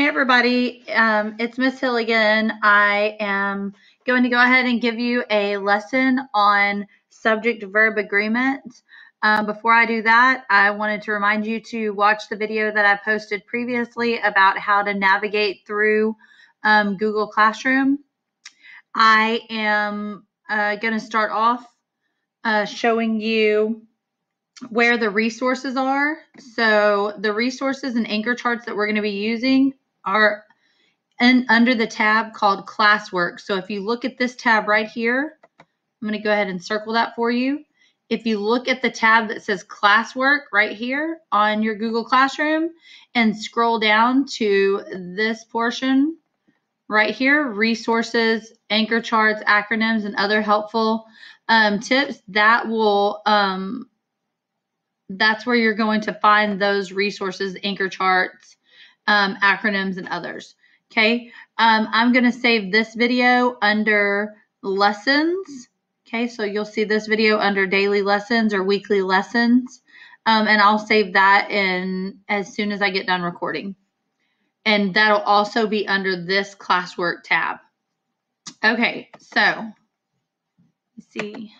Hey everybody, it's Miss Hill again. I am going to go ahead and give you a lesson on subject-verb agreement. Before I do that, I wanted to remind you to watch the video that I posted previously about how to navigate through Google Classroom. I am going to start off showing you where the resources are. So the resources and anchor charts that we're going to be using are under the tab called Classwork. So if you look at this tab right here, I'm going to go ahead and circle that for you. If you look at the tab that says Classwork right here on your Google Classroom and scroll down to this portion right here, resources, anchor charts, acronyms, and other helpful tips, that will that's where you're going to find those resources, anchor charts, acronyms, and others. Okay, I'm going to save this video under lessons. Okay, so you'll see this video under daily lessons or weekly lessons, and I'll save that in as soon as I get done recording. And that'll also be under this classwork tab. Okay, so let's see.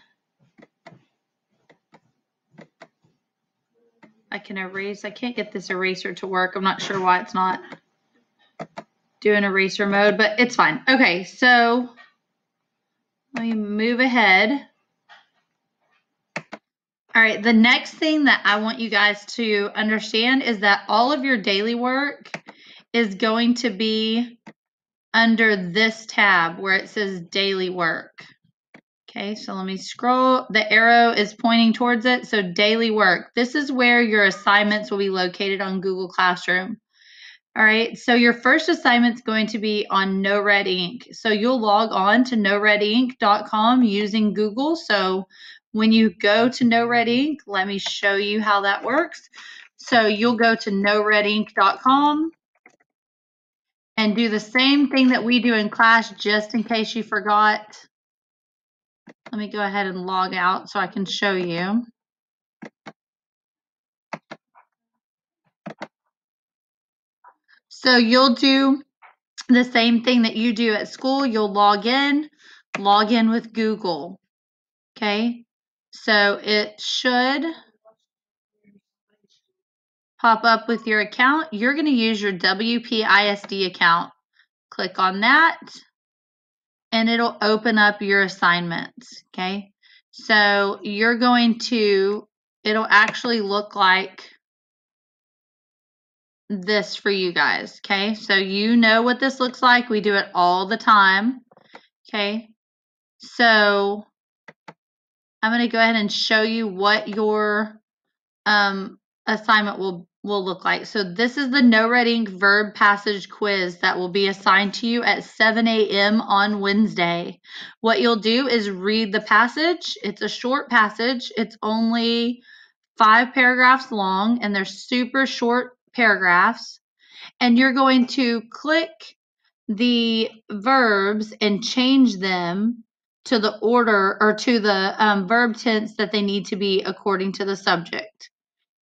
I can erase. I can't get this eraser to work. I'm not sure why it's not doing eraser mode, but it's fine. Okay, so let me move ahead. All right, the next thing that I want you guys to understand is that all of your daily work is going to be under this tab where it says daily work. Okay, so let me scroll. The arrow is pointing towards it. So daily work. This is where your assignments will be located on Google Classroom. All right, so your first assignment is going to be on No Red Ink. So you'll log on to noredink.com using Google. So when you go to No Red Ink, let me show you how that works. So you'll go to noredink.com and do the same thing that we do in class, just in case you forgot. Let me go ahead and log out so I can show you. So you'll do the same thing that you do at school. You'll log in with Google. Okay, so it should pop up with your account. You're going to use your WPISD account. Click on that, and it'll open up your assignments. Okay, so you're going to, it'll actually look like this for you guys. Okay, so you know what this looks like. We do it all the time. Okay, so I'm going to go ahead and show you what your assignment will look like. So this is the No Red Ink verb passage quiz that will be assigned to you at 7 a.m. on Wednesday. What you'll do is read the passage. It's a short passage. It's only 5 paragraphs long, and they're super short paragraphs. And you're going to click the verbs and change them to the order or to the verb tense that they need to be according to the subject.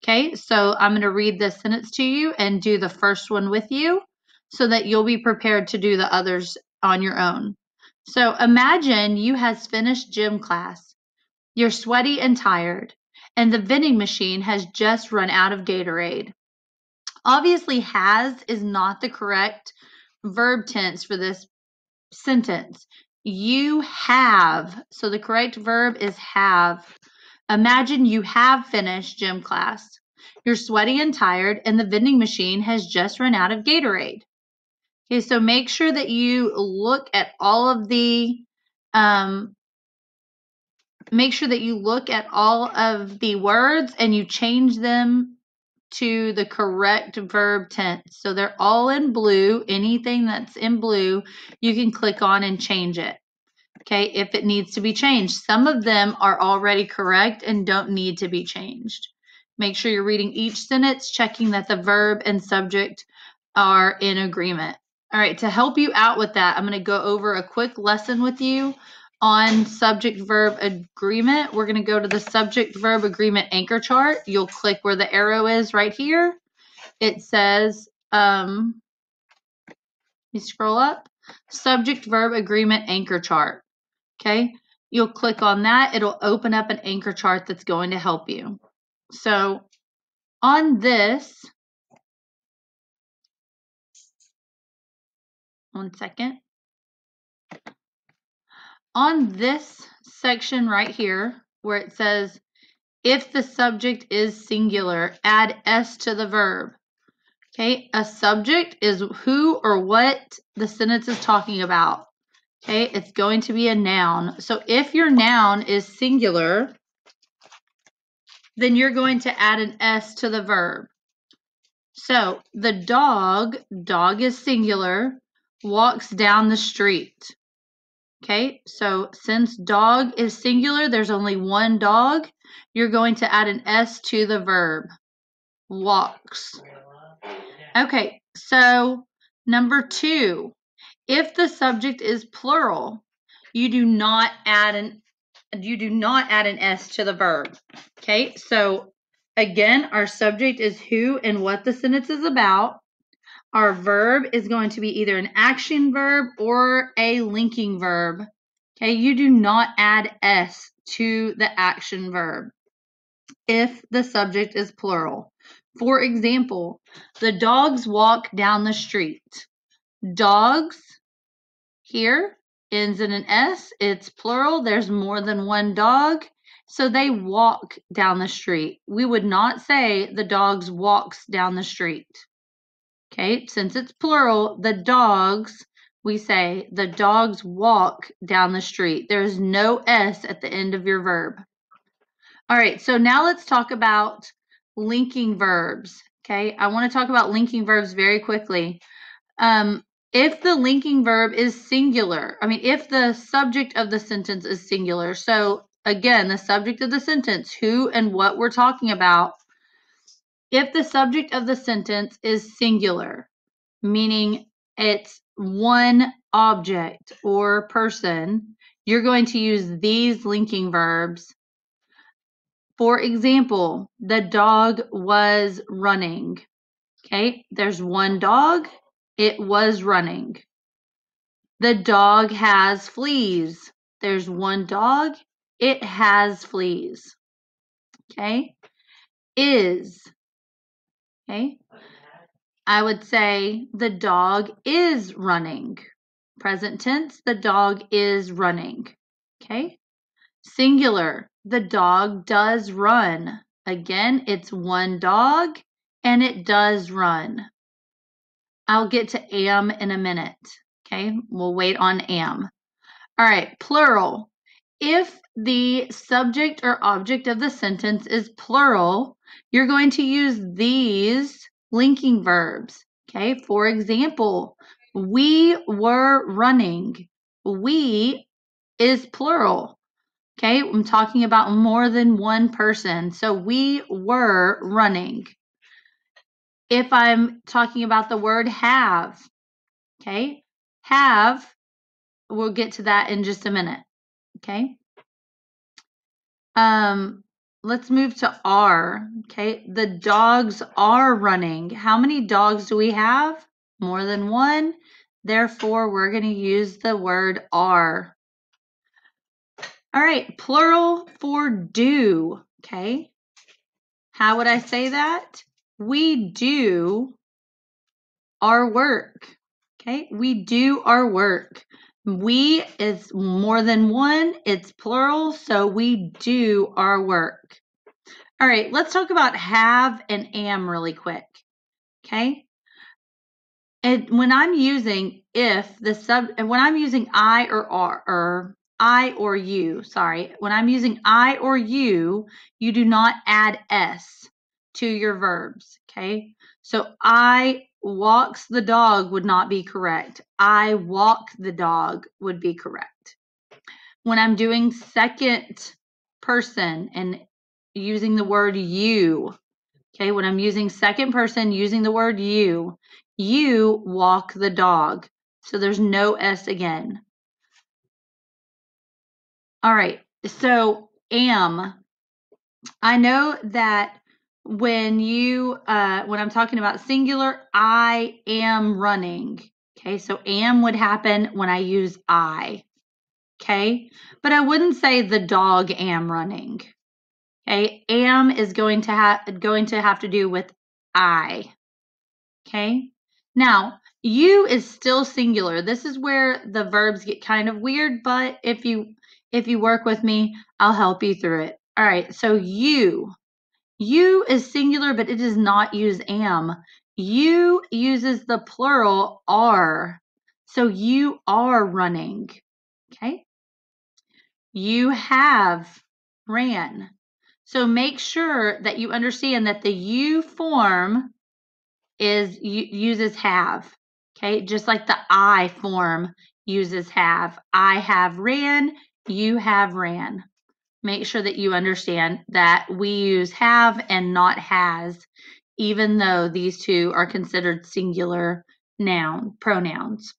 Okay, so I'm going to read this sentence to you and do the first one with you so that you'll be prepared to do the others on your own. So imagine you has finished gym class. You're sweaty and tired, and the vending machine has just run out of Gatorade. Obviously, has is not the correct verb tense for this sentence. You have, so the correct verb is have. Imagine you have finished gym class. You're sweaty and tired, and the vending machine has just run out of Gatorade. Okay, so make sure that you look at all of the words and you change them to the correct verb tense. So they're all in blue. Anything that's in blue, you can click on and change it. Okay, if it needs to be changed. Some of them are already correct and don't need to be changed. Make sure you're reading each sentence, checking that the verb and subject are in agreement. All right, to help you out with that, I'm going to go over a quick lesson with you on subject-verb agreement. We're going to go to the subject-verb agreement anchor chart. You'll click where the arrow is right here. It says You scroll up, subject verb agreement anchor chart. Okay, you'll click on that. It'll open up an anchor chart that's going to help you. So on this, one second. On this section right here, where it says, if the subject is singular, add S to the verb. Okay, a subject is who or what the sentence is talking about. Okay, it's going to be a noun. So if your noun is singular, then you're going to add an S to the verb. So the dog is singular, walks down the street. Okay, so since dog is singular, there's only one dog, you're going to add an S to the verb, walks. Okay, so number 2, if the subject is plural, you do not add an S to the verb. Okay, so again, our subject is who and what the sentence is about. Our verb is going to be either an action verb or a linking verb. Okay, you do not add S to the action verb if the subject is plural. For example, the dogs walk down the street. Dogs here ends in an S. It's plural. There's more than one dog. So they walk down the street. We would not say the dogs walks down the street. Okay, since it's plural, the dogs, we say the dogs walk down the street. There's no S at the end of your verb. All right, so now let's talk about linking verbs. Okay, I want to talk about linking verbs very quickly. If the linking verb is singular, if the subject of the sentence is singular, so again, the subject of the sentence, who and what we're talking about, if the subject of the sentence is singular, meaning it's one object or person, you're going to use these linking verbs. For example, the dog was running. Okay, there's one dog, it was running. The dog has fleas. There's one dog, it has fleas. Okay, is. Okay, I would say the dog is running. Present tense, the dog is running. Okay, singular, the dog does run. Again, it's one dog and it does run. I'll get to am in a minute. Okay, we'll wait on am. All right, plural. If the subject or object of the sentence is plural, you're going to use these linking verbs. Okay, for example, we were running. We is plural. Okay, I'm talking about more than one person. So we were running. If I'm talking about the word have, okay, have, we'll get to that in just a minute. Okay. Let's move to are. Okay, the dogs are running. How many dogs do we have? More than one. Therefore, we're going to use the word are. All right, plural for do. Okay, how would I say that? We do our work. Okay, we do our work. We is more than one, it's plural, so we do our work. All right, let's talk about have and am really quick. Okay, and when I'm using when I'm using I or are, or I or you, sorry, when I'm using I or you do not add S to your verbs. Okay, so I walks the dog would not be correct. I walk the dog would be correct. When I'm doing second person and using the word you, okay, when I'm using second person using the word you walk the dog. So there's no S again. All right, so am. I know that when I'm talking about singular, I am running. Okay, so am would happen when I use I. Okay, but I wouldn't say the dog am running. Okay, am is going to have to do with I. Okay, now you is still singular. This is where the verbs get kind of weird, but if you work with me, I'll help you through it. All right, so you is singular, but it does not use am. You uses the plural are. So you are running. Okay. You have ran. So make sure that you understand that the you form uses have. Okay, just like the I form uses have. I have ran, you have ran. Make sure that you understand that we use have and not has, even though these two are considered singular pronouns.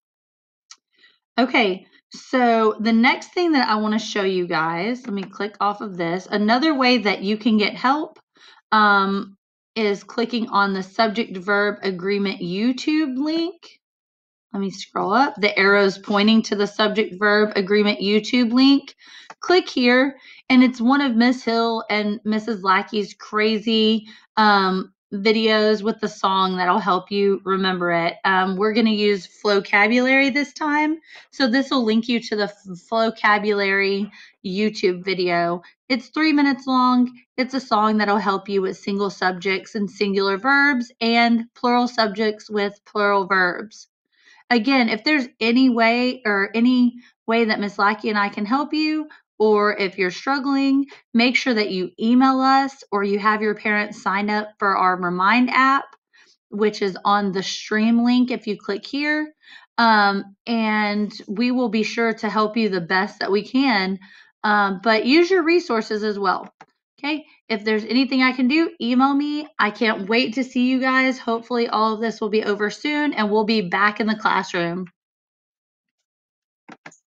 Okay, so the next thing that I want to show you guys, let me click off of this. Another way that you can get help is clicking on the subject verb agreement YouTube link. Let me scroll up. The arrow's pointing to the subject verb agreement YouTube link. Click here, and it's one of Miss Hill and Mrs. Lackey's crazy videos with the song that'll help you remember it. We're going to use Flocabulary this time. So this will link you to the Flocabulary YouTube video. It's 3 minutes long. It's a song that'll help you with single subjects and singular verbs and plural subjects with plural verbs. Again, if there's any way that Miss Lackey and I can help you, or if you're struggling, make sure that you email us or you have your parents sign up for our Remind app, which is on the stream link if you click here. And we will be sure to help you the best that we can. But use your resources as well. Okay, if there's anything I can do, email me. I can't wait to see you guys. Hopefully all of this will be over soon and we'll be back in the classroom.